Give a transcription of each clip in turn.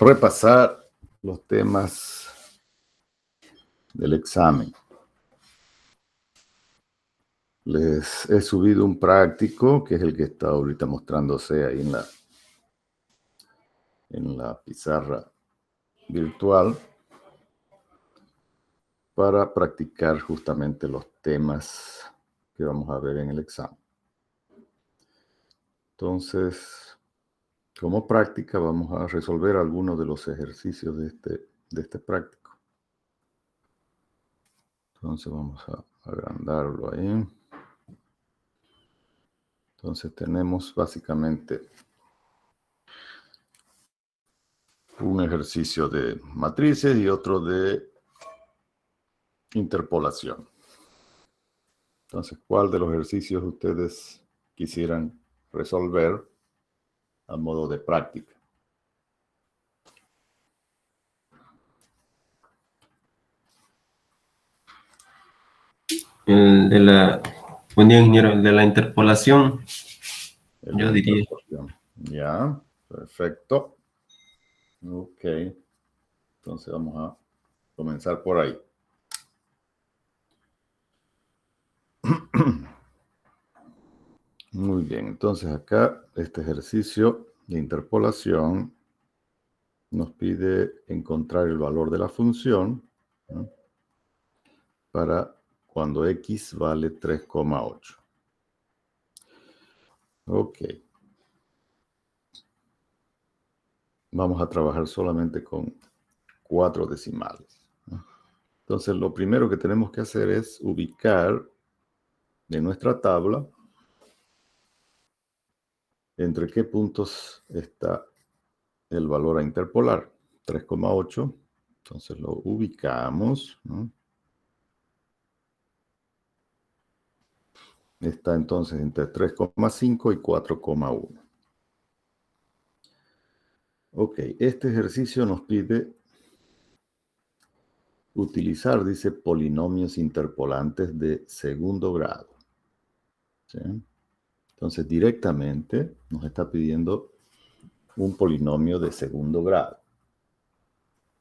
repasar los temas del examen. Les he subido un práctico, que es el que está ahorita mostrándose ahí en la pizarra virtual, para practicar justamente los temas que vamos a ver en el examen. Entonces, como práctica, vamos a resolver algunos de los ejercicios de este práctico. Entonces, vamos a agrandarlo ahí. Entonces, tenemos básicamente un ejercicio de matrices y otro de interpolación. Entonces, ¿cuál de los ejercicios ustedes quisieran resolver a modo de práctica? Buen día, ingeniero, el de la interpolación, yo diría. Ya, perfecto. Ok. Entonces vamos a comenzar por ahí. Muy bien, entonces acá este ejercicio de interpolación nos pide encontrar el valor de la función, ¿no?, para cuando x vale 3,8. Ok. Vamos a trabajar solamente con 4 decimales, ¿no? Entonces, lo primero que tenemos que hacer es ubicar de nuestra tabla entre qué puntos está el valor a interpolar. 3,8. Entonces lo ubicamos, ¿no? Está entonces entre 3,5 y 4,1. Ok, este ejercicio nos pide utilizar, dice, polinomios interpolantes de segundo grado, ¿sí? Entonces directamente nos está pidiendo un polinomio de segundo grado.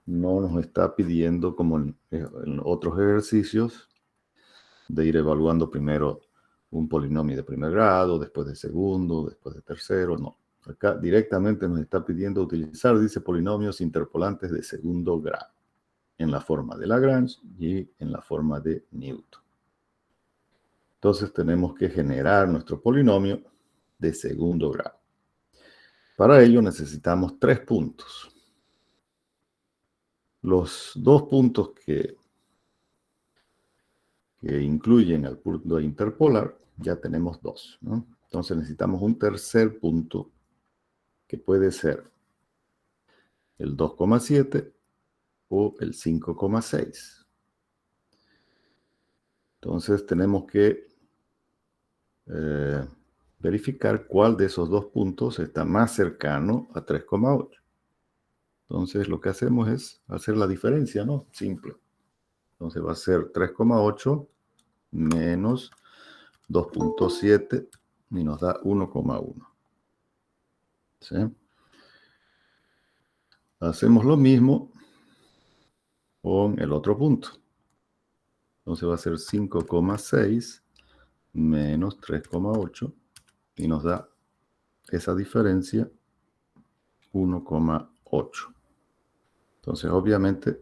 No nos está pidiendo, como en otros ejercicios, de ir evaluando primero un polinomio de primer grado, después de segundo, después de tercero. No. Acá directamente nos está pidiendo utilizar, dice, polinomios interpolantes de segundo grado, en la forma de Lagrange y en la forma de Newton. Entonces tenemos que generar nuestro polinomio de segundo grado. Para ello necesitamos 3 puntos. Los 2 puntos que incluyen al punto de interpolar, ya tenemos 2, ¿no? Entonces necesitamos un tercer punto, que puede ser el 2,7 o el 5,6. Entonces tenemos que verificar cuál de esos 2 puntos está más cercano a 3,8. Entonces lo que hacemos es hacer la diferencia, ¿no? Simple. Entonces va a ser 3,8 menos 2,7 y nos da 1,1. ¿Sí? Hacemos lo mismo con el otro punto. Entonces va a ser 5,6 menos 3,8 y nos da esa diferencia, 1,8. Entonces obviamente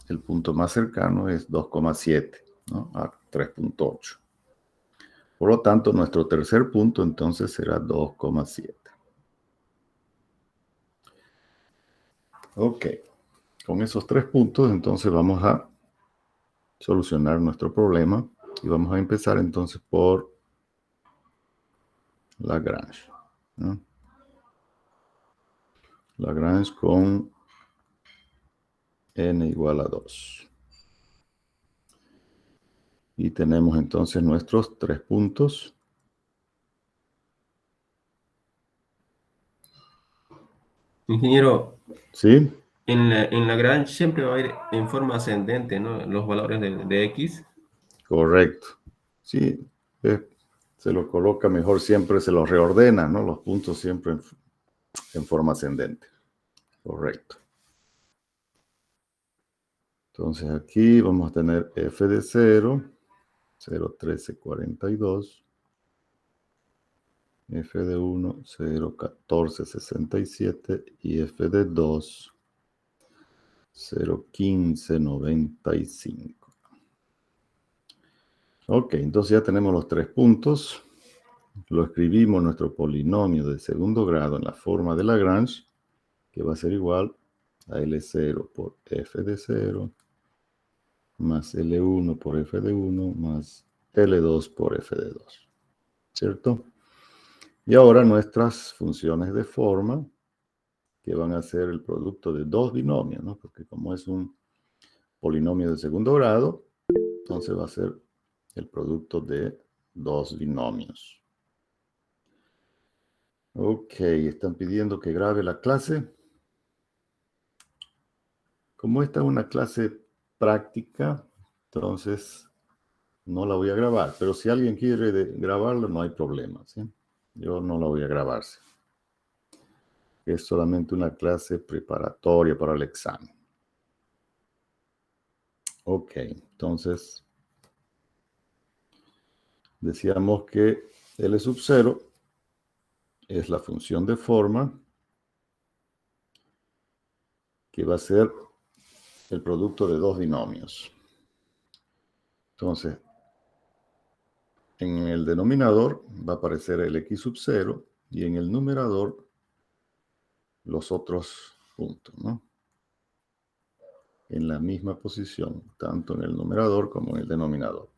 el punto más cercano es 2,7, ¿no?, a 3,8. Por lo tanto, nuestro tercer punto entonces será 2,7. Ok. Con esos 3 puntos entonces vamos a solucionar nuestro problema y vamos a empezar entonces por Lagrange, ¿no? Lagrange con n igual a 2. Y tenemos entonces nuestros 3 puntos. Ingeniero, ¿Sí? en Lagrange siempre va a ir en forma ascendente, ¿no?, los valores de x. Correcto. Sí, se lo coloca mejor, siempre se los reordena, ¿no? Los puntos siempre en forma ascendente. Correcto. Entonces aquí vamos a tener f de 0, 0,1342. F de 1, 0,1467 y F de 2, 0,1595. Ok, entonces ya tenemos los 3 puntos. Lo escribimos nuestro polinomio de segundo grado en la forma de Lagrange, que va a ser igual a L0 por F de 0, más L1 por F de 1, más L2 por F de 2. ¿Cierto? Y ahora nuestras funciones de forma, que van a ser el producto de dos binomios, ¿no? Porque como es un polinomio de segundo grado, entonces va a ser el producto de dos binomios. Ok, están pidiendo que grabe la clase. Como esta es una clase práctica, entonces no la voy a grabar. Pero si alguien quiere grabarla, no hay problema, ¿sí? Yo no la voy a grabar. ¿Sí? Es solamente una clase preparatoria para el examen. Ok, entonces decíamos que L sub 0 es la función de forma que va a ser el producto de dos binomios. Entonces, en el denominador va a aparecer el x sub 0 y en el numerador los otros puntos, ¿no? En la misma posición, tanto en el numerador como en el denominador.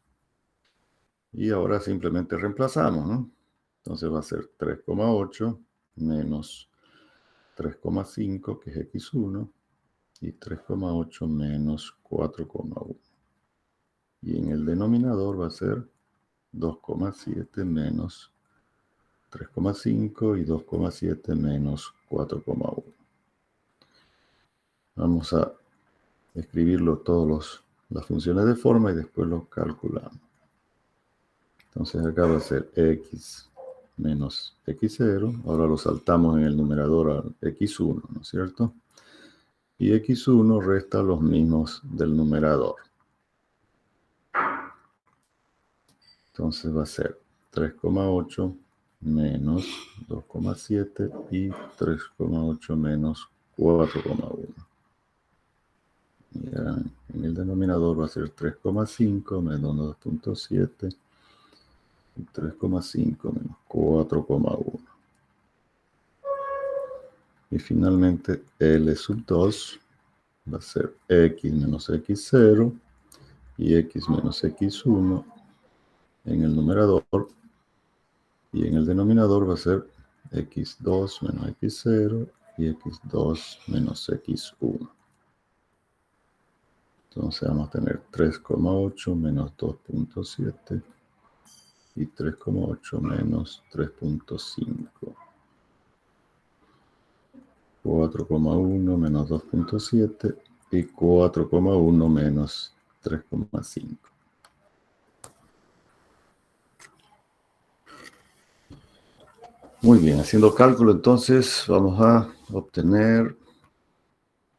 Y ahora simplemente reemplazamos, ¿no? Entonces va a ser 3,8 menos 3,5, que es x1, y 3,8 menos 4,1. Y en el denominador va a ser 2,7 menos 3,5 y 2,7 menos 4,1. Vamos a escribirlo todas las funciones de forma y después los calculamos. Entonces acá va a ser x menos x0. Ahora lo saltamos en el numerador al x1, ¿no es cierto? Y x1 resta los mismos del numerador. Entonces va a ser 3,8 menos 2,7 y 3,8 menos 4,1. En el denominador va a ser 3,5 menos 2,7 y 3,5 menos 4,1. Y finalmente L sub 2 va a ser x menos x0 y x menos x1 en el numerador. Y en el denominador va a ser x2 menos x0 y x2 menos x1. Entonces vamos a tener 3,8 menos 2,7 y 3,8 menos 3,5. 4,1 menos 2,7 y 4,1 menos 3,5. Muy bien, haciendo cálculo entonces vamos a obtener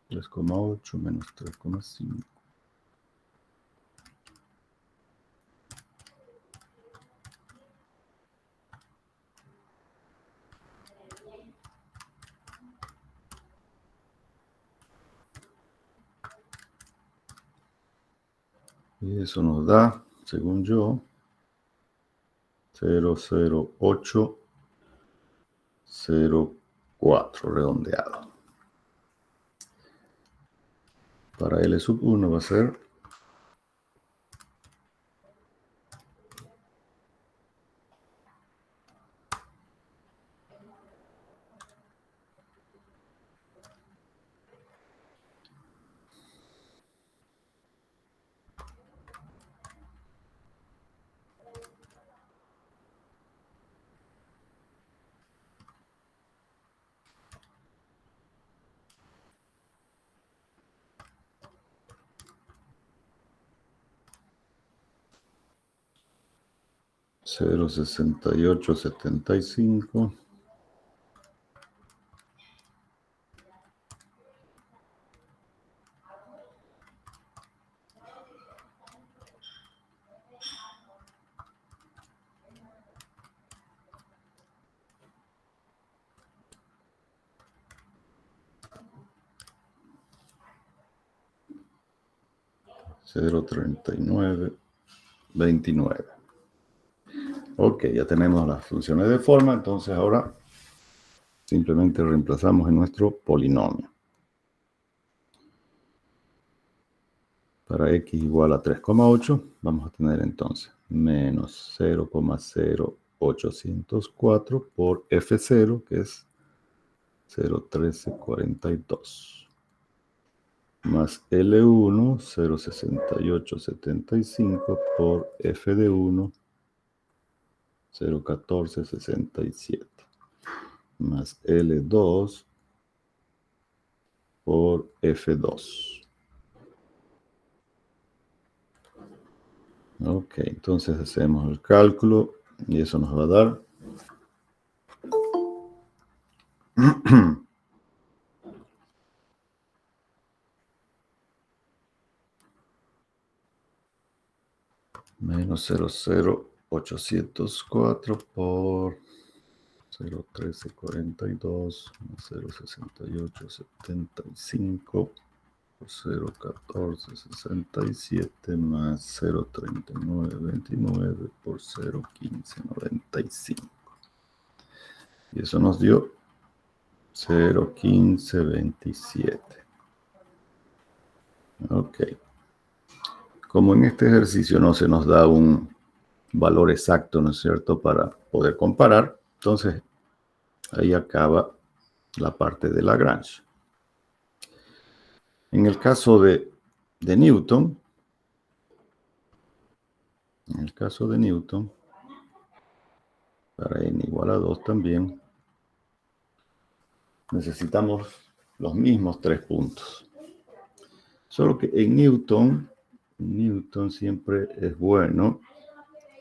3,8 menos 3,5. Y eso nos da, según yo, 0,0804 redondeado. Para L sub 1 va a ser 0,6875 0,3929. Ok, ya tenemos las funciones de forma, entonces ahora simplemente reemplazamos en nuestro polinomio. Para x igual a 3,8, vamos a tener entonces menos 0,0804 por F0, que es 0,1342. Más L1, 0,6875 por F de 1, 0,1467. Más L2 por F2. Ok, entonces hacemos el cálculo y eso nos va a dar menos 0,0804 por 0,1342 más 0,6875 por 0,1467 más 0,3929 por 0,1595. Y eso nos dio 0,1527. Ok. Como en este ejercicio no se nos da un valor exacto, ¿no es cierto?, para poder comparar, entonces ahí acaba la parte de Lagrange. En el caso de Newton, para n igual a 2 también, necesitamos los mismos 3 puntos. Solo que en Newton siempre es bueno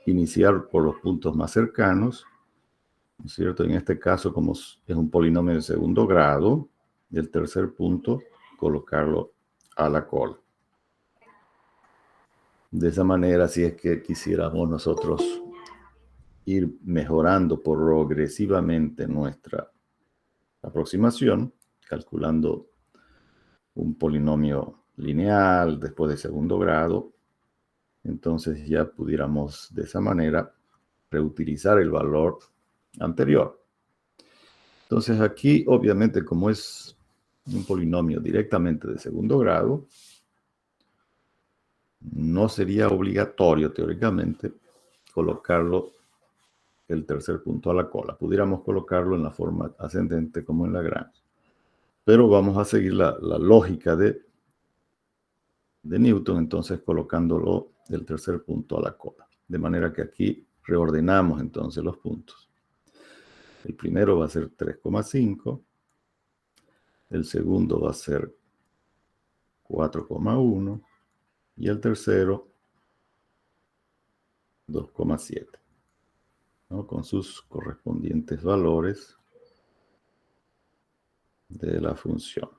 iniciar por los puntos más cercanos, ¿no es cierto? En este caso, como es un polinomio de segundo grado, el tercer punto, colocarlo a la cola. De esa manera, si es que quisiéramos nosotros ir mejorando progresivamente nuestra aproximación, calculando un polinomio lineal después de segundo grado, entonces ya pudiéramos de esa manera reutilizar el valor anterior. Entonces aquí, obviamente, como es un polinomio directamente de segundo grado, no sería obligatorio, teóricamente, colocarlo el tercer punto a la cola. Pudiéramos colocarlo en la forma ascendente como en Lagrange. Pero vamos a seguir la lógica de Newton, entonces colocándolo del tercer punto a la cola. De manera que aquí reordenamos entonces los puntos. El primero va a ser 3,5. El segundo va a ser 4,1. Y el tercero, 2,7. ¿no? Con sus correspondientes valores de la función.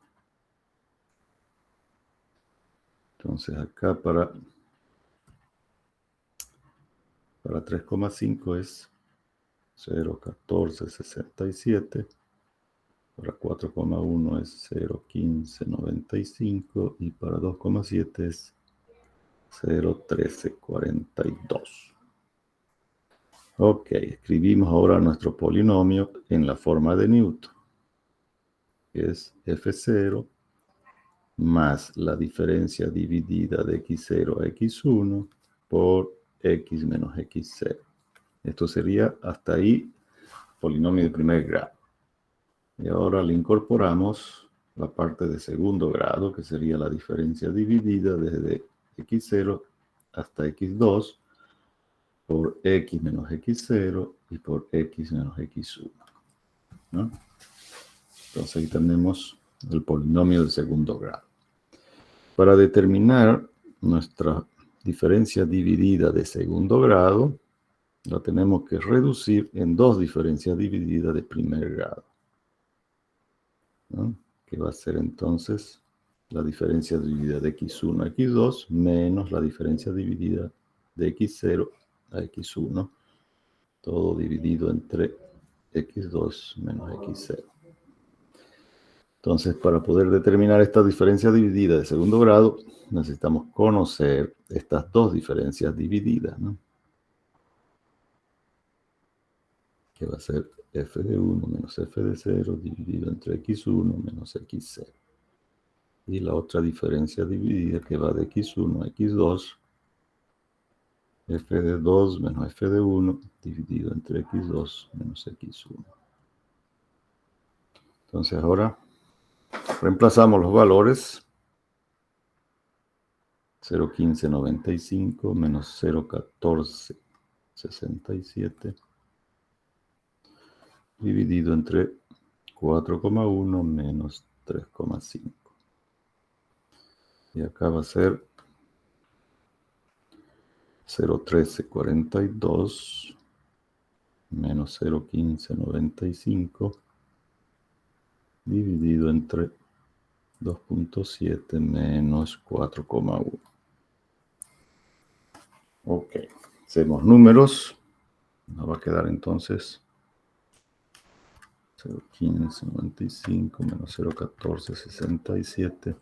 Entonces acá para 3,5 es 0,1467. Para 4,1 es 0,1595 y para 2,7 es 0,1342. Ok, escribimos ahora nuestro polinomio en la forma de Newton, que es F0 más la diferencia dividida de x0 a x1 por x menos x0. Esto sería hasta ahí polinomio de primer grado. Y ahora le incorporamos la parte de segundo grado, que sería la diferencia dividida desde x0 hasta x2 por x menos x0 y por x menos x1. ¿no? Entonces ahí tenemos el polinomio de segundo grado. Para determinar nuestra diferencia dividida de segundo grado, la tenemos que reducir en dos diferencias divididas de primer grado. ¿no? Que va a ser entonces la diferencia dividida de x1 a x2 menos la diferencia dividida de x0 a x1, todo dividido entre x2 menos x0. Entonces, para poder determinar esta diferencia dividida de segundo grado, necesitamos conocer estas dos diferencias divididas, ¿no? Que va a ser f de 1 menos f de 0 dividido entre x1 menos x0. Y la otra diferencia dividida que va de x1 a x2, f de 2 menos f de 1 dividido entre x2 menos x1. Entonces ahora reemplazamos los valores. 0,1595 menos 0,1467 dividido entre 4,1 menos 3,5. Y acá va a ser 0,1342 menos 0,1595 dividido entre 2,7 menos 4,1. Ok, hacemos números. Nos va a quedar entonces 0,1595 menos 0,1467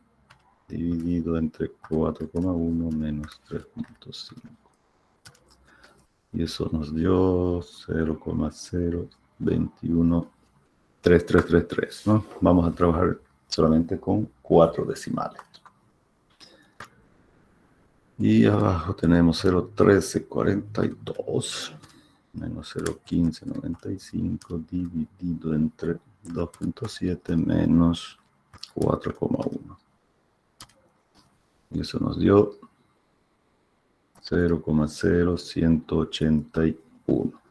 dividido entre 4,1 menos 3,5. Y eso nos dio 0,0213333, ¿no? Vamos a trabajar solamente con 4 decimales. Y abajo tenemos 0,1342 menos 0,1595 dividido entre 2,7 menos 4,1. Y eso nos dio 0,0181.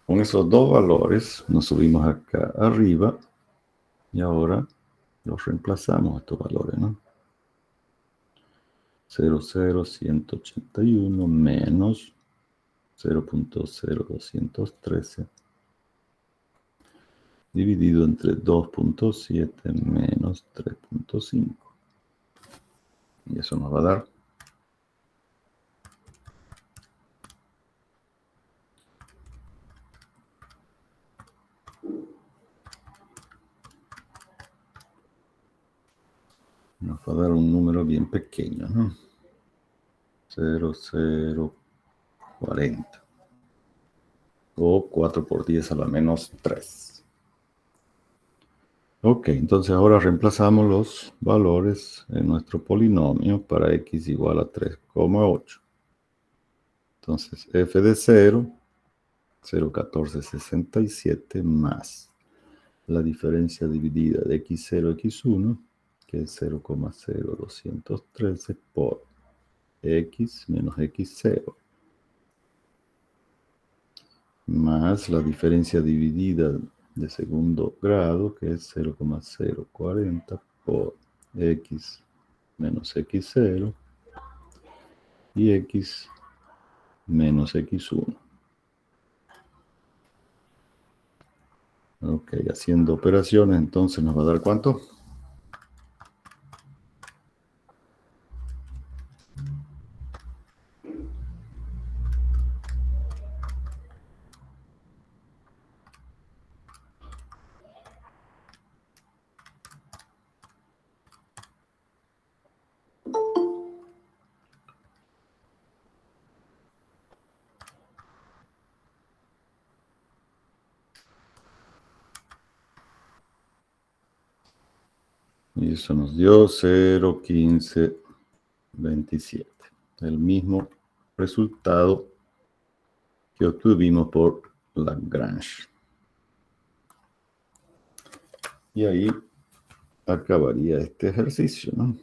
Con esos dos valores nos subimos acá arriba y ahora los reemplazamos estos valores, ¿no? 0,0181 menos 0,0213 dividido entre 2,7 menos 3,5. Y eso nos va a dar 'un número bien pequeño, ¿no? 0,040. O 4 por 10 a la menos 3. Ok, entonces ahora reemplazamos los valores en nuestro polinomio para x igual a 3,8. Entonces f de 0, 0,1467 más la diferencia dividida de x0, x1, que es 0,0213 por x menos x0, más la diferencia dividida de segundo grado, que es 0,040 por x menos x0 y x menos x1. Ok, haciendo operaciones, entonces nos va a dar ¿cuánto? Y eso nos dio 0,1527. El mismo resultado que obtuvimos por Lagrange. Y ahí acabaría este ejercicio, ¿no?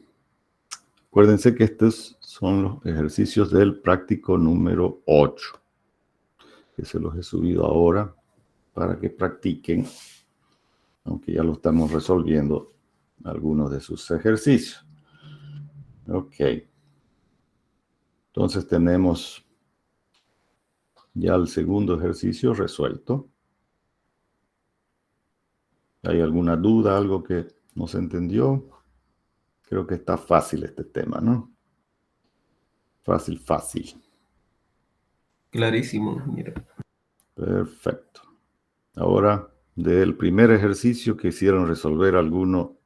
Acuérdense que estos son los ejercicios del práctico número 8, que se los he subido ahora para que practiquen, aunque ya lo estamos resolviendo, algunos de sus ejercicios. Ok. Entonces tenemos ya el segundo ejercicio resuelto. ¿Hay alguna duda, algo que no se entendió? Creo que está fácil este tema, ¿no? Fácil, fácil. Clarísimo, mira. Perfecto. Ahora del primer ejercicio que hicieron resolver alguno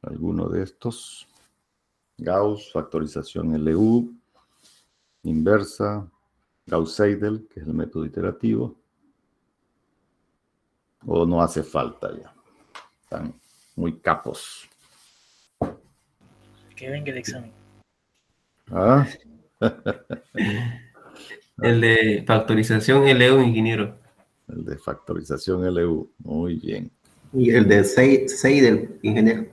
de estos. Gauss, factorización LU, inversa, Gauss-Seidel, que es el método iterativo. O no hace falta ya. Están muy capos. Que venga el examen. ¿Ah? El de factorización LU, ingeniero. El de factorización LU. Muy bien. Y el de Seidel, ingeniero.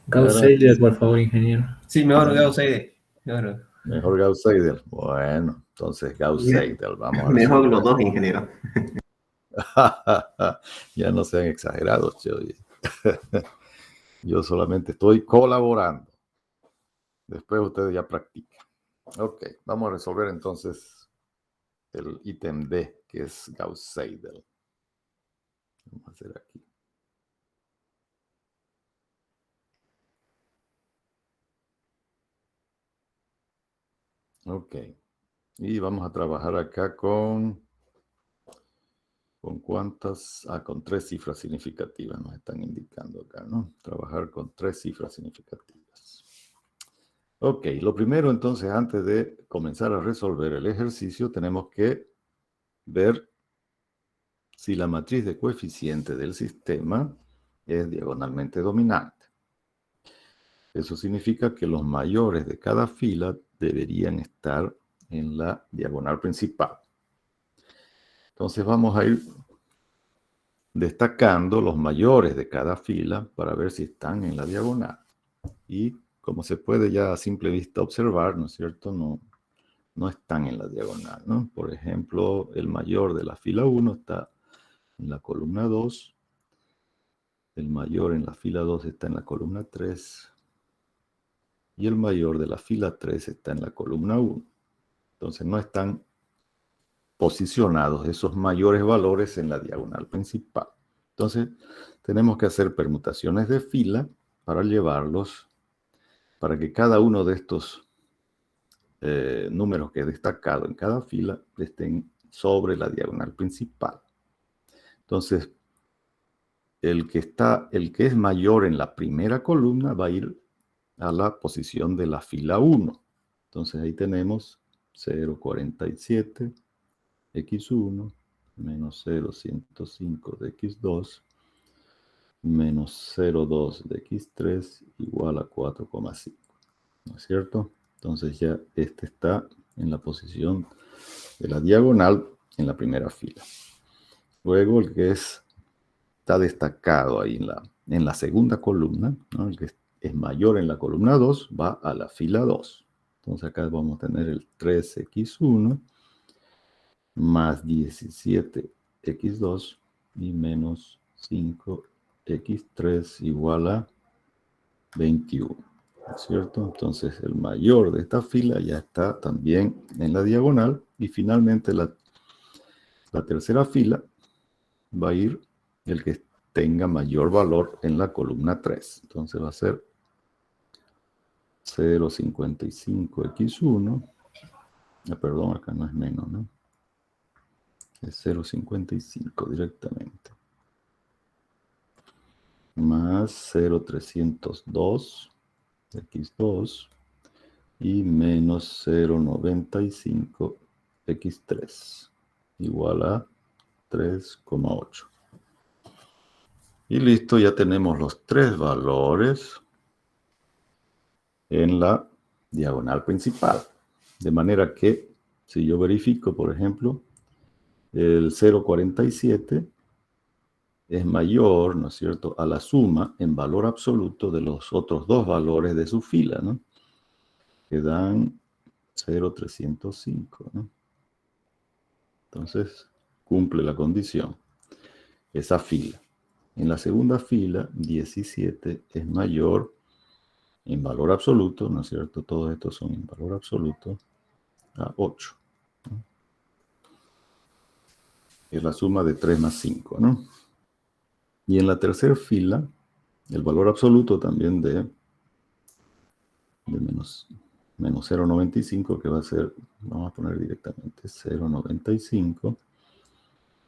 Gauss-Seidel, por favor, ingeniero. Sí, mejor Gauss-Seidel. Claro. Mejor Gauss-Seidel. Bueno, entonces Gauss-Seidel. Vamos a Mejor resolver. los dos, ingeniero. Ya no sean exagerados, che, oye. Yo solamente estoy colaborando. Después ustedes ya practican. Ok, vamos a resolver entonces el ítem D, que es Gauss-Seidel. Vamos a hacer aquí. Ok. Y vamos a trabajar acá con cuántas, con 3 cifras significativas nos están indicando acá, ¿no? Trabajar con 3 cifras significativas. Ok, lo primero entonces, antes de comenzar a resolver el ejercicio, tenemos que ver si la matriz de coeficiente del sistema es diagonalmente dominante. Eso significa que los mayores de cada fila deberían estar en la diagonal principal. Entonces vamos a ir destacando los mayores de cada fila para ver si están en la diagonal. Y como se puede ya a simple vista observar, ¿no es cierto? No están en la diagonal, ¿no? Por ejemplo, el mayor de la fila 1 está en la columna 2. El mayor en la fila 2 está en la columna 3. Y el mayor de la fila 3 está en la columna 1. Entonces no están posicionados esos mayores valores en la diagonal principal. Entonces tenemos que hacer permutaciones de fila para llevarlos, para que cada uno de estos números que he destacado en cada fila estén sobre la diagonal principal. Entonces, el que es mayor en la primera columna va a ir a la posición de la fila 1. Entonces ahí tenemos 0,47 x1 menos 0,105 de x2 menos 0,2 de x3 igual a 4,5. ¿No es cierto? Entonces ya este está en la posición de la diagonal en la primera fila. Luego el que está destacado ahí en la segunda columna, ¿no? El que es mayor en la columna 2 va a la fila 2. Entonces acá vamos a tener el 3x1 más 17x2 y menos 5x3 igual a 21. ¿Cierto? Entonces el mayor de esta fila ya está también en la diagonal y finalmente la tercera fila va a ir el que tenga mayor valor en la columna 3. Entonces va a ser 0,55x1. Perdón, acá no es menos, ¿no? Es 0,55 directamente. Más 0,302 x2 y menos 0,95 x3 igual a 3,8. Y listo, ya tenemos los 3 valores en la diagonal principal. De manera que, si yo verifico, por ejemplo, el 0,47 es mayor, ¿no es cierto?, a la suma en valor absoluto de los otros 2 valores de su fila, ¿no? Que dan 0,305, ¿no? Entonces, cumple la condición, esa fila. En la segunda fila, 17 es mayor en valor absoluto, ¿no es cierto? Todos estos son en valor absoluto, a 8. ¿No? Es la suma de 3 más 5, ¿no? Y en la tercera fila, el valor absoluto también de menos 0,95, que va a ser, vamos a poner directamente 0,95,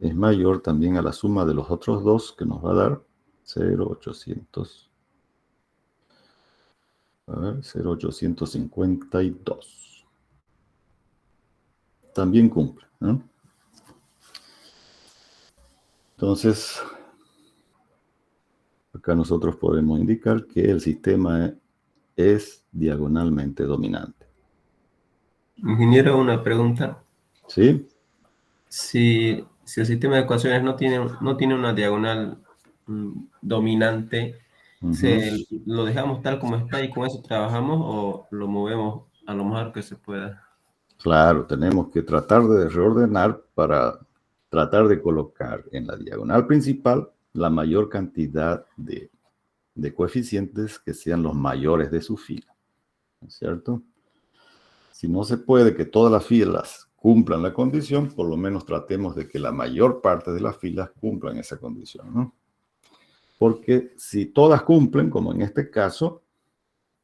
es mayor también a la suma de los otros dos, que nos va a dar 0,800. A ver, 0,852. También cumple, ¿no? Entonces, acá nosotros podemos indicar que el sistema es diagonalmente dominante. Ingeniero, una pregunta. ¿Sí? Si el sistema de ecuaciones no tiene una diagonal dominante, ¿lo dejamos tal como está y con eso trabajamos o lo movemos a lo mejor que se pueda? Claro, tenemos que tratar de reordenar para tratar de colocar en la diagonal principal la mayor cantidad de coeficientes que sean los mayores de su fila, ¿no es cierto? Si no se puede que todas las filas cumplan la condición, por lo menos tratemos de que la mayor parte de las filas cumplan esa condición, ¿no? Porque si todas cumplen, como en este caso,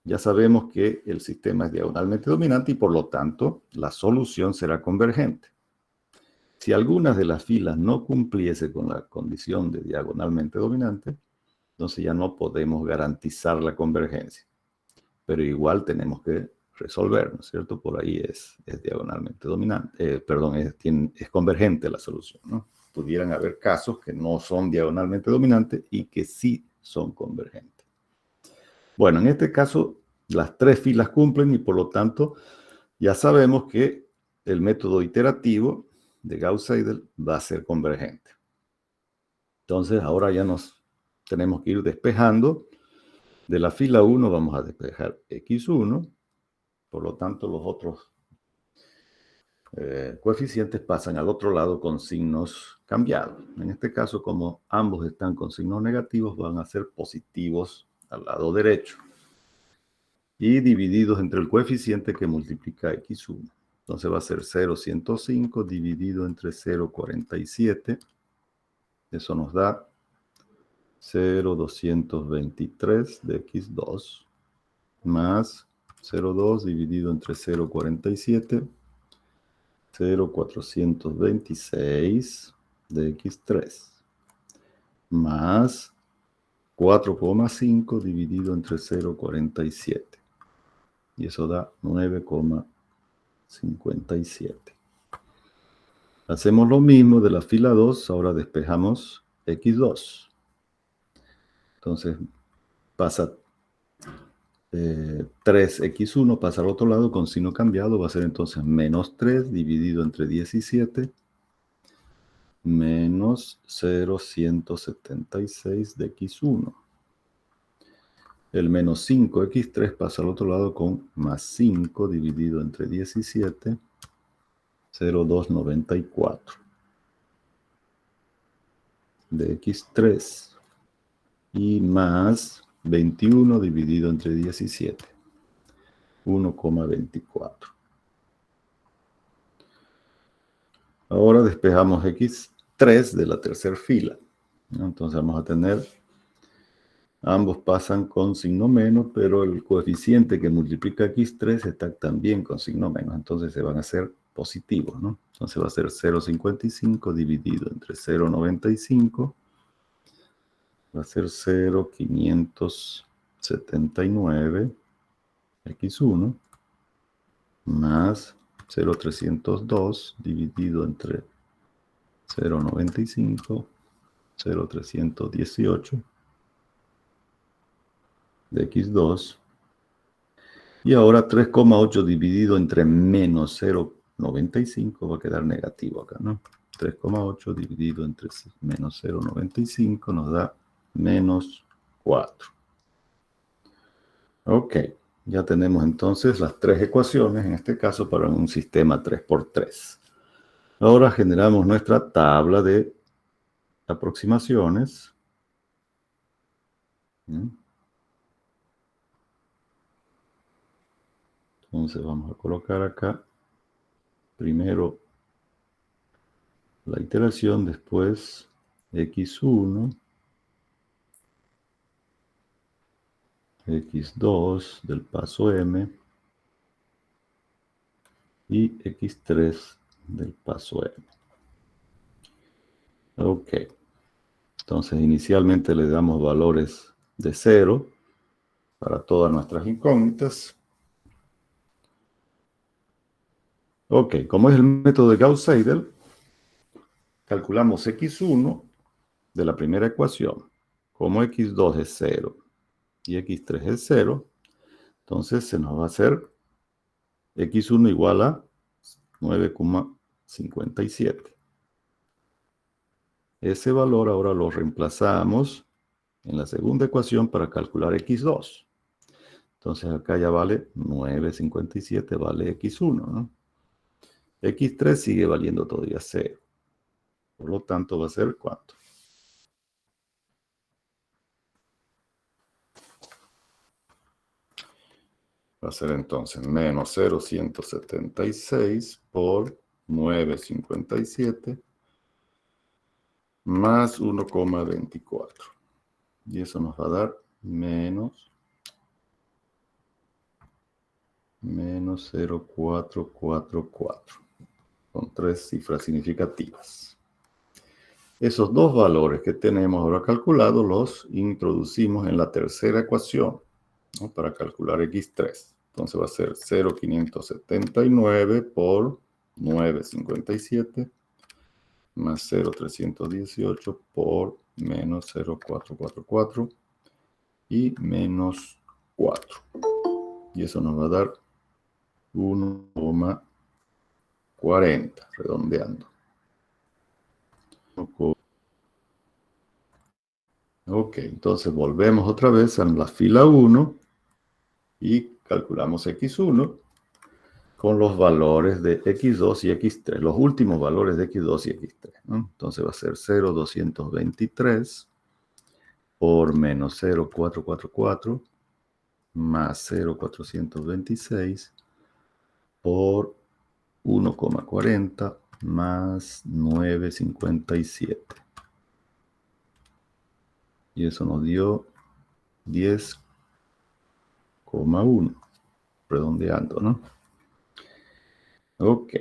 ya sabemos que el sistema es diagonalmente dominante y por lo tanto la solución será convergente. Si algunas de las filas no cumpliese con la condición de diagonalmente dominante, entonces ya no podemos garantizar la convergencia. Pero igual tenemos que resolver, ¿no es cierto? Por ahí es diagonalmente dominante, es convergente la solución, ¿no? Pudieran haber casos que no son diagonalmente dominantes y que sí son convergentes. Bueno, en este caso, las tres filas cumplen y por lo tanto ya sabemos que el método iterativo de Gauss-Seidel va a ser convergente. Entonces, ahora ya nos tenemos que ir despejando. De la fila 1 vamos a despejar x1, por lo tanto los otros coeficientes pasan al otro lado con signos cambiados. En este caso, como ambos están con signos negativos, van a ser positivos al lado derecho y divididos entre el coeficiente que multiplica x1. Entonces va a ser 0,105 dividido entre 0,47. Eso nos da 0,223 de x2 más 0,2 dividido entre 0,47, 0,426 de x3 más 4,5 dividido entre 0,47. Y eso da 9,57. Hacemos lo mismo de la fila 2, ahora despejamos x2. Entonces pasa 3x1, pasa al otro lado con signo cambiado, va a ser entonces menos 3 dividido entre 17 menos 0,176 de x1. El menos 5x3 pasa al otro lado con más 5 dividido entre 17, 0,294 de x3 y más 21 dividido entre 17, 1,24. Ahora despejamos x3 de la tercera fila, ¿no? Entonces vamos a tener, ambos pasan con signo menos, pero el coeficiente que multiplica x3 está también con signo menos, entonces se van a hacer positivos, ¿no? Entonces va a ser 0,55 dividido entre 0,95, va a ser 0,579 x1 más 0,302 dividido entre 0,95, 0,318 de x2. Y ahora 3,8 dividido entre menos 0,95 va a quedar negativo acá, ¿no? 3,8 dividido entre menos 0,95 nos da menos 4. Ok, ya tenemos entonces las tres ecuaciones, en este caso para un sistema 3×3. Ahora generamos nuestra tabla de aproximaciones. Entonces vamos a colocar acá primero la iteración, después x1, x2 del paso m y x3 del paso m. Ok. Entonces, inicialmente le damos valores de 0 para todas nuestras incógnitas. Ok, como es el método de Gauss-Seidel, calculamos x1 de la primera ecuación. Como x2 es 0 y x3 es 0, entonces se nos va a hacer x1 igual a 9,57. Ese valor ahora lo reemplazamos en la segunda ecuación para calcular x2. Entonces acá ya vale 9,57, vale x1, ¿no? x3 sigue valiendo todavía 0. Por lo tanto va a ser ¿cuánto? Va a ser entonces menos 0,176 por 9,57 más 1,24. Y eso nos va a dar menos 0,444. Con 3 cifras significativas. Esos dos valores que tenemos ahora calculados los introducimos en la tercera ecuación, ¿no? Para calcular x3. Entonces va a ser 0,579 por 9,57 más 0,318 por menos 0,444 y menos 4. Y eso nos va a dar 1,40, redondeando. Ok, entonces volvemos otra vez a la fila 1 y calculamos x1 con los valores de x2 y x3, los últimos valores de x2 y x3, ¿no? Entonces va a ser 0,223 por menos 0,444 más 0,426 por 1,40 más 9,57. Y eso nos dio 10,1, redondeando, ¿no? Ok.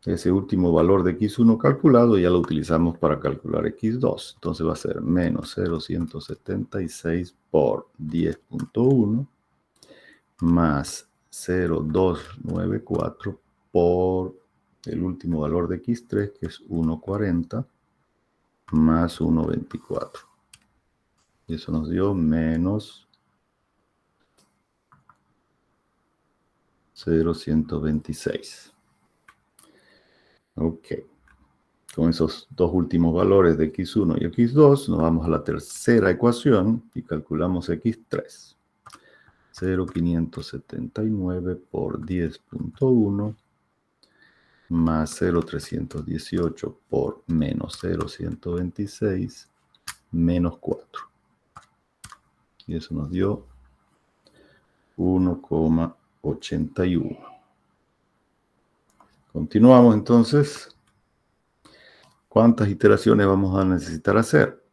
Ese último valor de x1 calculado ya lo utilizamos para calcular x2. Entonces va a ser menos 0,176 por 10,1 más 0,294 por el último valor de x3, que es 1,40 más 1,24. Y eso nos dio menos 0,126. Ok. Con esos dos últimos valores de x1 y x2, nos vamos a la tercera ecuación y calculamos x3. 0,579 por 10,1 más 0,318 por menos 0,126 menos 4. Y eso nos dio 1,81. Continuamos entonces. ¿Cuántas iteraciones vamos a necesitar hacer?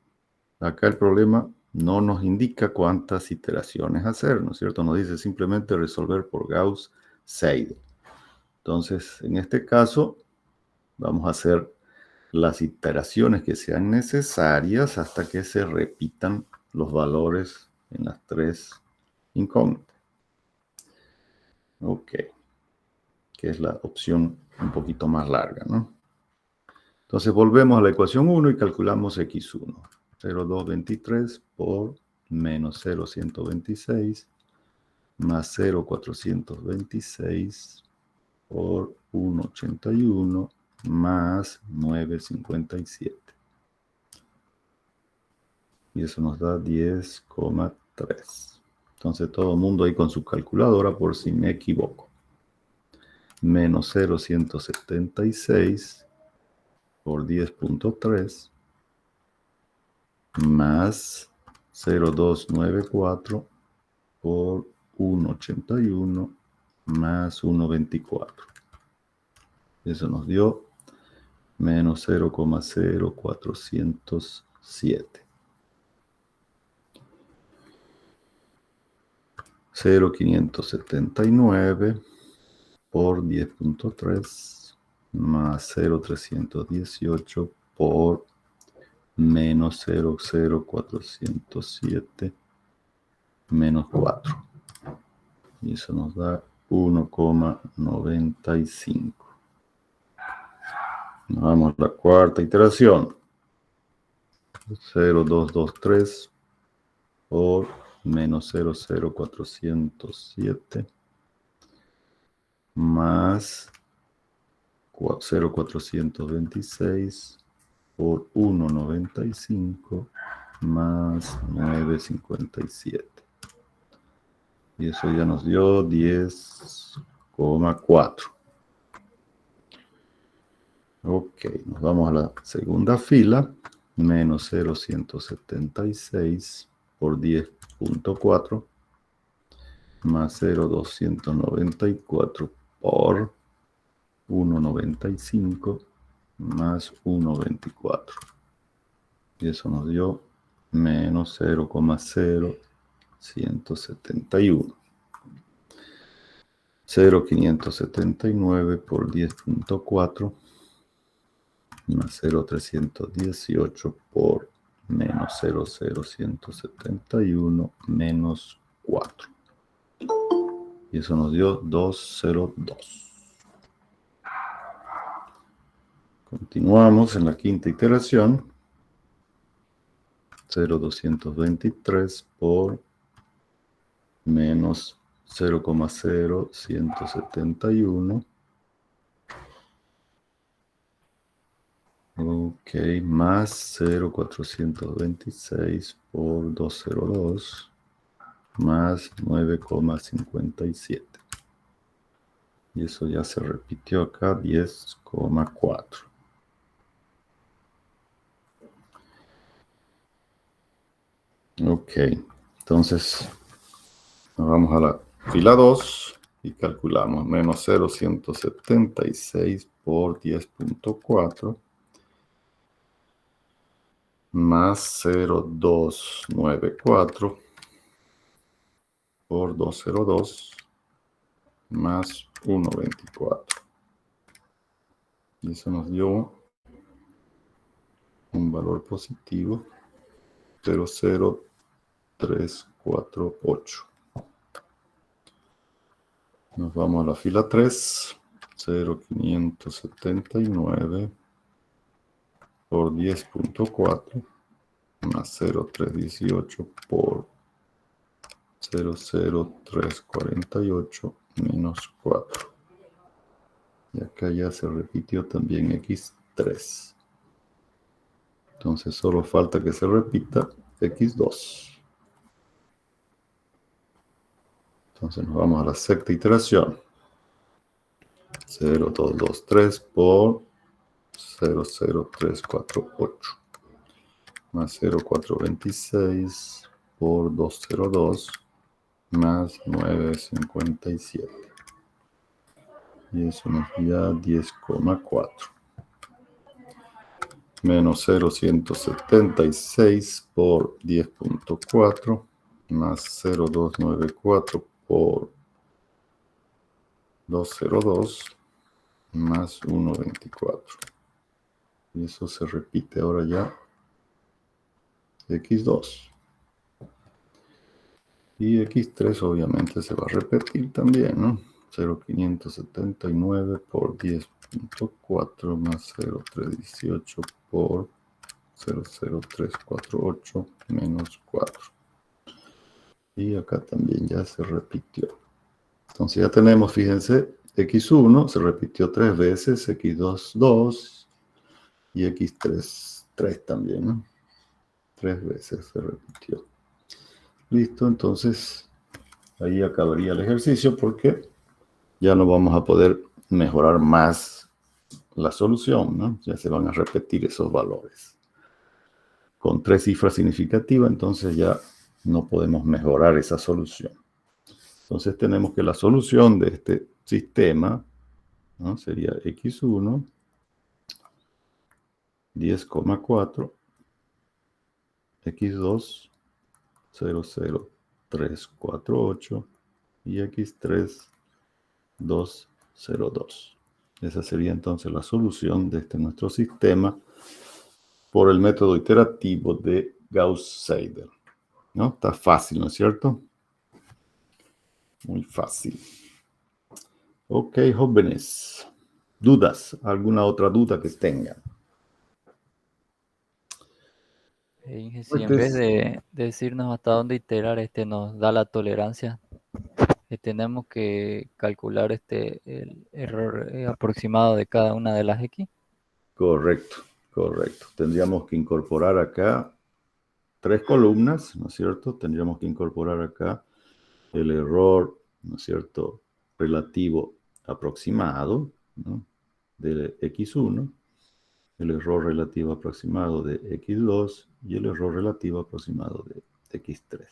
Acá el problema no nos indica cuántas iteraciones hacer, ¿no es cierto? Nos dice simplemente resolver por Gauss-Seidel. Entonces, en este caso, vamos a hacer las iteraciones que sean necesarias hasta que se repitan los valores en las tres incógnitas. Ok. Que es la opción un poquito más larga, ¿no? Entonces volvemos a la ecuación 1 y calculamos x1. 0,223 por menos 0,126 más 0,426 por 1,81 más 9,57. Y eso nos da 10,3. Entonces todo el mundo ahí con su calculadora por si me equivoco. Menos 0,176 por 10,3 más 0,294 por 1,81 más 1,24. Eso nos dio menos 0,0407. 0,579 por 10,3 más 0,318 por menos 0,0407 menos 4. Y eso nos da 1,95. Nos vamos a la cuarta iteración. 0,223 por menos 0,0407 más 0,426 por 1,95 más 9,57. Y eso ya nos dio 10,4. Ok, nos vamos a la segunda fila. Menos 0,176 por 10,4 más 0,294 por 1,95 más 1,24. Y eso nos dio menos 0,0171. 0,579 por 10,4 más 0,318 por menos 0,0171 menos 4. Y eso nos dio 202. Continuamos en la quinta iteración. 0,223 por menos 0,0171. Ok, más 0,426 por 202 más 9,57. Y eso ya se repitió acá, 10,4. Ok, entonces nos vamos a la fila 2 y calculamos menos 0,176 por 10,4 más 0,294 por 202 más 1,24. Y eso nos dio un valor positivo, 0,0348. Nos vamos a la fila 3, 0,579 por 10,4 más 0,318 por 0,0348 menos 4. Y acá ya se repitió también x3. Entonces solo falta que se repita x2. Entonces nos vamos a la sexta iteración. 0,223 por 0,0348 más 0,426 por 202 más 9,57. Y eso nos da 10,4. Menos 0,176 por 10,4 más 0,294 por 202 más 1,24. Y eso se repite ahora ya x2. Y x3 obviamente se va a repetir también, ¿no? 0,579 por 10,4 más 0,318 por 0,0348 menos 4. Y acá también ya se repitió. Entonces ya tenemos, fíjense, x1 se repitió 3 veces, x2 2 y x3 3 también, ¿no? 3 veces se repitió. Listo, entonces ahí acabaría el ejercicio porque ya no vamos a poder mejorar más la solución, ¿no? Ya se van a repetir esos valores. Con 3 cifras significativas, entonces ya no podemos mejorar esa solución. Entonces tenemos que la solución de este sistema, ¿no? Sería x1, 10,4, x2, 0,0348 y x3, 2,02. Esa sería entonces la solución de este nuestro sistema por el método iterativo de Gauss-Seidel. ¿No? Está fácil, ¿no es cierto? Muy fácil. Ok, jóvenes. ¿Dudas? ¿Alguna otra duda que tengan? Inge, si en vez de decirnos hasta dónde iterar, nos da la tolerancia, tenemos que calcular el error aproximado de cada una de las X. Correcto, correcto. Tendríamos que incorporar acá 3 columnas, ¿no es cierto? Tendríamos que incorporar acá el error, ¿no es cierto?, relativo aproximado, ¿no?, de X1, el error relativo aproximado de X2 y el error relativo aproximado de X3.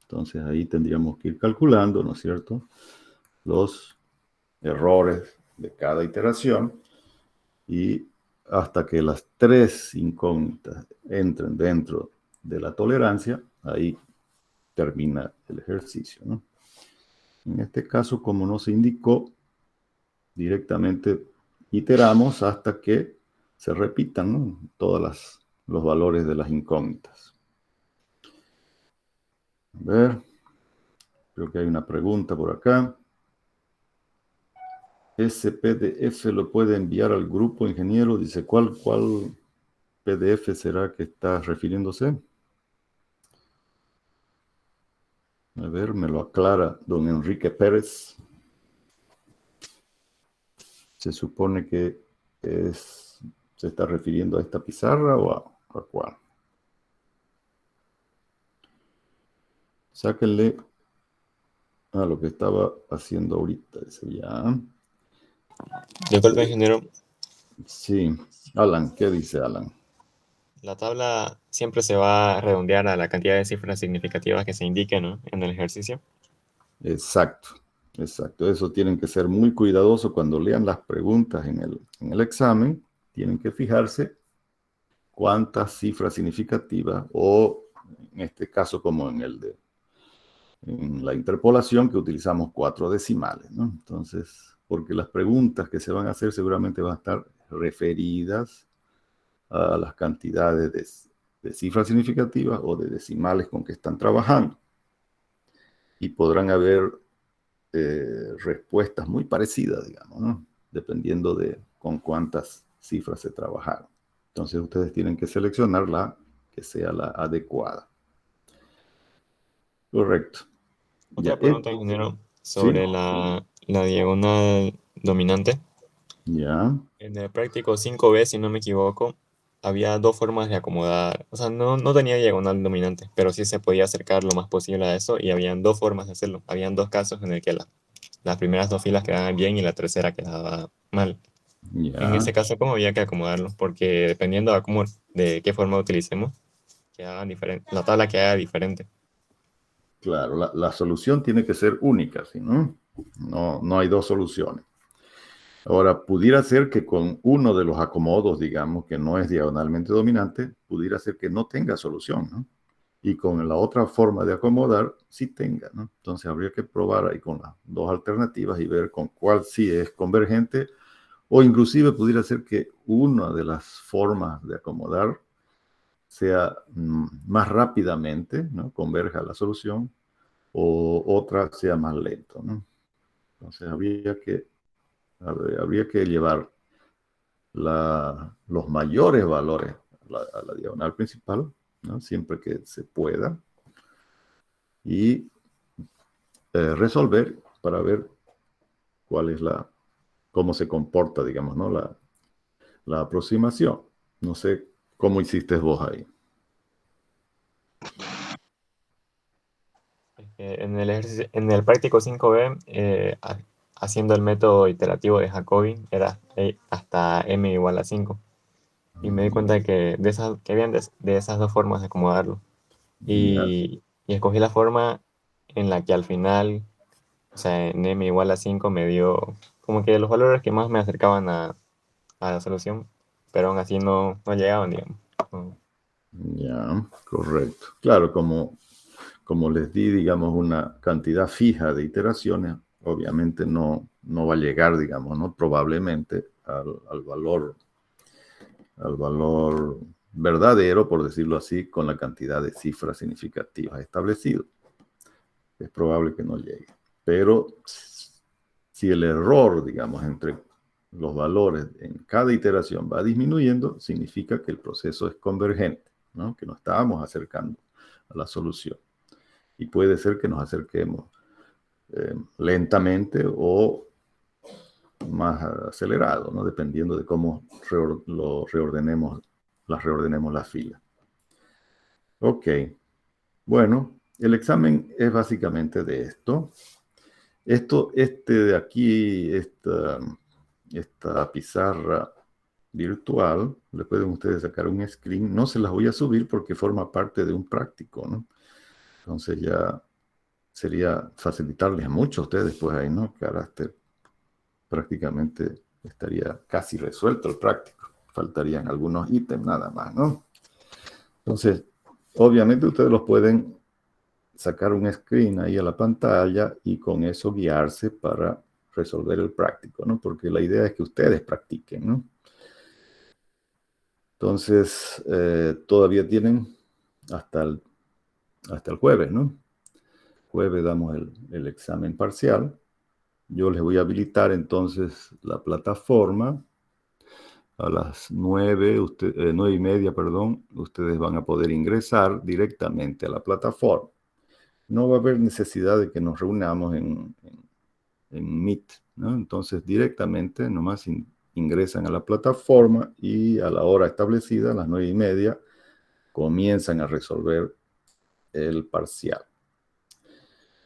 Entonces ahí tendríamos que ir calculando, ¿no es cierto?, los errores de cada iteración y hasta que las 3 incógnitas entren dentro de la tolerancia, ahí termina el ejercicio, ¿no? En este caso, como no se indicó, directamente iteramos hasta que se repitan, ¿no?, todos los valores de las incógnitas. A ver, creo que hay una pregunta por acá. ¿Ese PDF lo puede enviar al grupo, ingeniero? Dice, ¿cuál PDF será que está refiriéndose? A ver, me lo aclara don Enrique Pérez. Se supone que se está refiriendo a esta pizarra o a cuál. Sáquenle a lo que estaba haciendo ahorita. Dice ya. Disculpe, ingeniero. Sí. Alan, ¿qué dice Alan? La tabla siempre se va a redondear a la cantidad de cifras significativas que se indiquen, ¿no?, en el ejercicio. Exacto, exacto. Eso tienen que ser muy cuidadosos cuando lean las preguntas en el examen. Tienen que fijarse cuántas cifras significativas, o en este caso como en la interpolación, que utilizamos 4 decimales, ¿no? Entonces, porque las preguntas que se van a hacer seguramente van a estar referidas a las cantidades de cifras significativas o de decimales con que están trabajando. Y podrán haber respuestas muy parecidas, digamos, ¿no?, dependiendo de con cuántas cifras se trabajaron. Entonces ustedes tienen que seleccionar la que sea la adecuada. Correcto. Otra pregunta, ingeniero, ¿sí?, sobre la diagonal dominante. Ya. En el práctico 5B, si no me equivoco, había 2 formas de acomodar. O sea, no tenía diagonal dominante, pero sí se podía acercar lo más posible a eso, y habían 2 formas de hacerlo. Habían 2 casos en el que las primeras 2 filas quedaban bien y la tercera quedaba mal. Ya. En ese caso, ¿cómo había que acomodarlo? Porque dependiendo de qué forma utilicemos, quedaban diferente, la tabla quedaba diferente. Claro, la solución tiene que ser única, ¿sí, no? No hay 2 soluciones. Ahora, pudiera ser que con uno de los acomodos, digamos, que no es diagonalmente dominante, pudiera ser que no tenga solución, ¿no? Y con la otra forma de acomodar, sí tenga, ¿no? Entonces habría que probar ahí con las 2 alternativas y ver con cuál sí es convergente, o inclusive pudiera ser que una de las formas de acomodar sea más rápidamente, ¿no?, converja a la solución, o otra sea más lento, ¿no? Entonces habría que llevar los mayores valores a la diagonal principal, ¿no?, siempre que se pueda, y resolver para ver cuál es cómo se comporta, digamos, ¿no?, la aproximación. No sé cómo hiciste vos ahí. En el práctico 5B, haciendo el método iterativo de Jacobi, era hasta m igual a 5. Y me di cuenta de que habían de esas 2 formas de acomodarlo. Y escogí la forma en la que al final, o sea, en m igual a 5 me dio como que los valores que más me acercaban a la solución, pero aún así no llegaban, digamos. Ya, correcto. Claro, como les di, digamos, una cantidad fija de iteraciones, obviamente no va a llegar, digamos, ¿no?, probablemente al valor verdadero, por decirlo así, con la cantidad de cifras significativas establecido. Es probable que no llegue. Pero si el error, digamos, entre los valores en cada iteración va disminuyendo, significa que el proceso es convergente, ¿no? Que nos estábamos acercando a la solución. Y puede ser que nos acerquemos lentamente o más acelerado, ¿no? Dependiendo de cómo reordenemos las filas. Ok. Bueno, el examen es básicamente de esto. Este de aquí, esta pizarra virtual, le pueden ustedes sacar un screen. No se las voy a subir porque forma parte de un práctico, ¿no? Entonces ya sería facilitarles mucho a ustedes después ahí, ¿no? Carácter prácticamente estaría casi resuelto el práctico. Faltarían algunos ítems nada más, ¿no? Entonces, obviamente ustedes los pueden sacar un screen ahí a la pantalla y con eso guiarse para resolver el práctico, ¿no? Porque la idea es que ustedes practiquen, ¿no? Entonces, todavía tienen hasta el jueves, ¿no? Jueves damos el examen parcial. Yo les voy a habilitar entonces la plataforma. A las 9:30, perdón, ustedes van a poder ingresar directamente a la plataforma. No va a haber necesidad de que nos reunamos en Meet, ¿no? Entonces, directamente, nomás ingresan a la plataforma y a la hora establecida, a las 9:30, comienzan a resolver el parcial.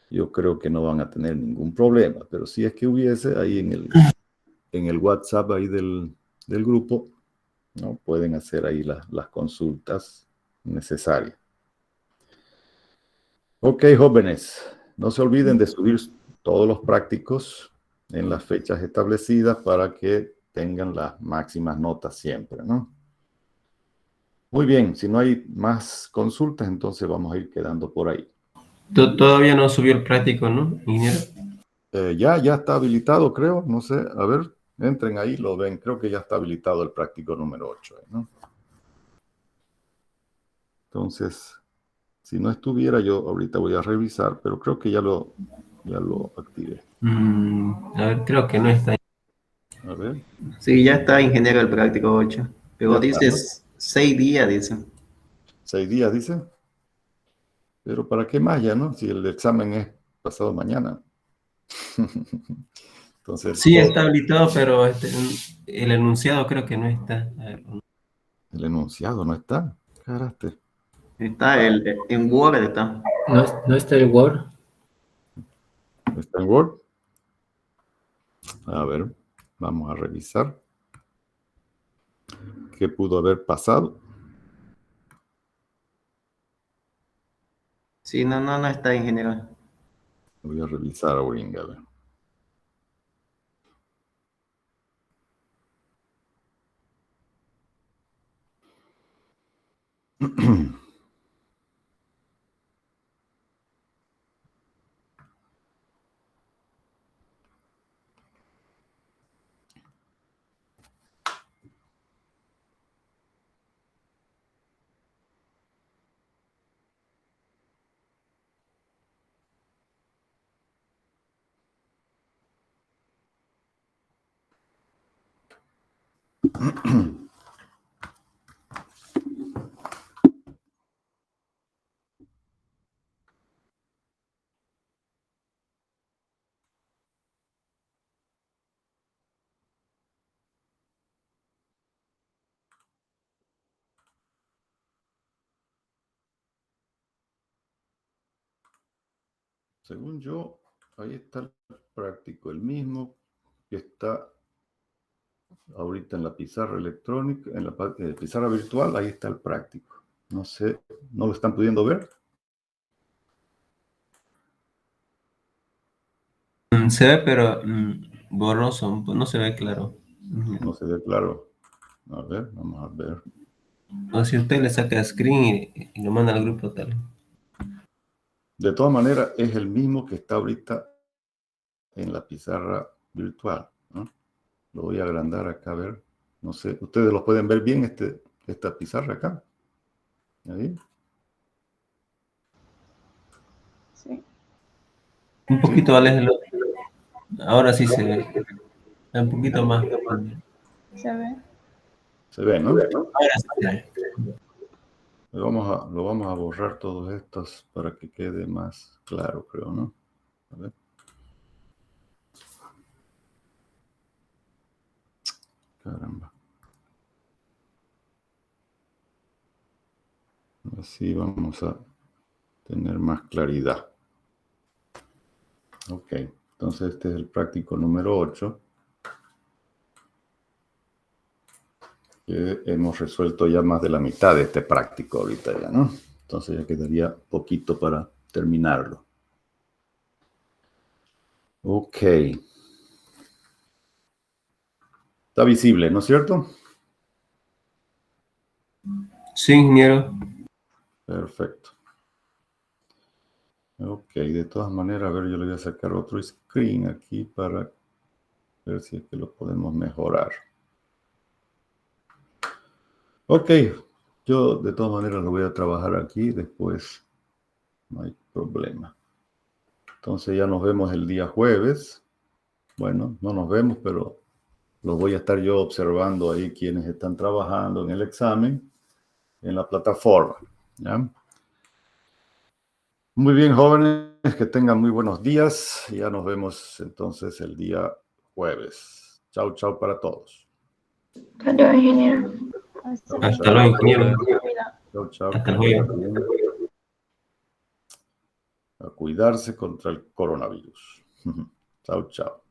Yo creo que no van a tener ningún problema, pero si es que hubiese, ahí en el WhatsApp ahí del grupo, ¿no? Pueden hacer ahí las consultas necesarias. Ok, jóvenes, no se olviden de subir todos los prácticos en las fechas establecidas para que tengan las máximas notas siempre, ¿no? Muy bien, si no hay más consultas, entonces vamos a ir quedando por ahí. Todavía no subió el práctico, ¿no, ingeniero? Ya está habilitado, creo, no sé, a ver, entren ahí, lo ven, creo que ya está habilitado el práctico número 8, ¿no? Entonces, si no estuviera, yo ahorita voy a revisar, pero creo que ya lo activé. A ver, creo que no está ahí. A ver. Sí, ya está, ingeniero, el práctico 8. Pero Ya dice está, ¿no? 6 días, dice. 6 días, dice. Pero ¿para qué más ya, no? Si el examen es pasado mañana. Entonces, Sí, está habilitado, pero el enunciado creo que no está. A ver, el enunciado no está. Carácter. Está en Word, está. ¿No está el Word? ¿Está en Word? A ver, vamos a revisar. ¿Qué pudo haber pasado? Sí, no está, ingeniero. Voy a revisar ahorita, a ver. Según yo, ahí está el práctico, el mismo que está ahorita en la pizarra electrónica, en la pizarra virtual, ahí está el práctico. No sé, ¿no lo están pudiendo ver? se ve, pero borroso, no se ve claro. No se ve claro. A ver, vamos a ver. O si usted le saca screen y lo manda al grupo tal. De todas maneras, es el mismo que está ahorita en la pizarra virtual, ¿no? Lo voy a agrandar acá, a ver. No sé, ¿ustedes lo pueden ver bien esta pizarra acá. ¿Ahí? Sí. Un poquito, Alex. Ahora sí se ve. Un poquito más. Se ve. Se ve, ¿no? Ahora sí se ve. Lo vamos a borrar todos estos para que quede más claro, creo, ¿no? A ver. Caramba. Así vamos a tener más claridad. Ok, entonces este es el práctico número 8. Que hemos resuelto ya más de la mitad de este práctico ahorita ya, ¿no? Entonces ya quedaría poquito para terminarlo. Ok. Está visible, ¿no es cierto? Sí, ingeniero. Perfecto. Ok, de todas maneras, a ver, yo le voy a sacar otro screen aquí para ver si es que lo podemos mejorar. Ok, yo de todas maneras lo voy a trabajar aquí, después no hay problema. Entonces ya nos vemos el día jueves. Bueno, no nos vemos, pero los voy a estar yo observando ahí quienes están trabajando en el examen en la plataforma. ¿Ya? Muy bien, jóvenes, que tengan muy buenos días. Ya nos vemos entonces el día jueves. Chao, chao para todos. Hasta luego, ingeniero. Hasta luego, ingeniero. Chao, chao. Hasta luego. A cuidarse contra el coronavirus. Chao, chao.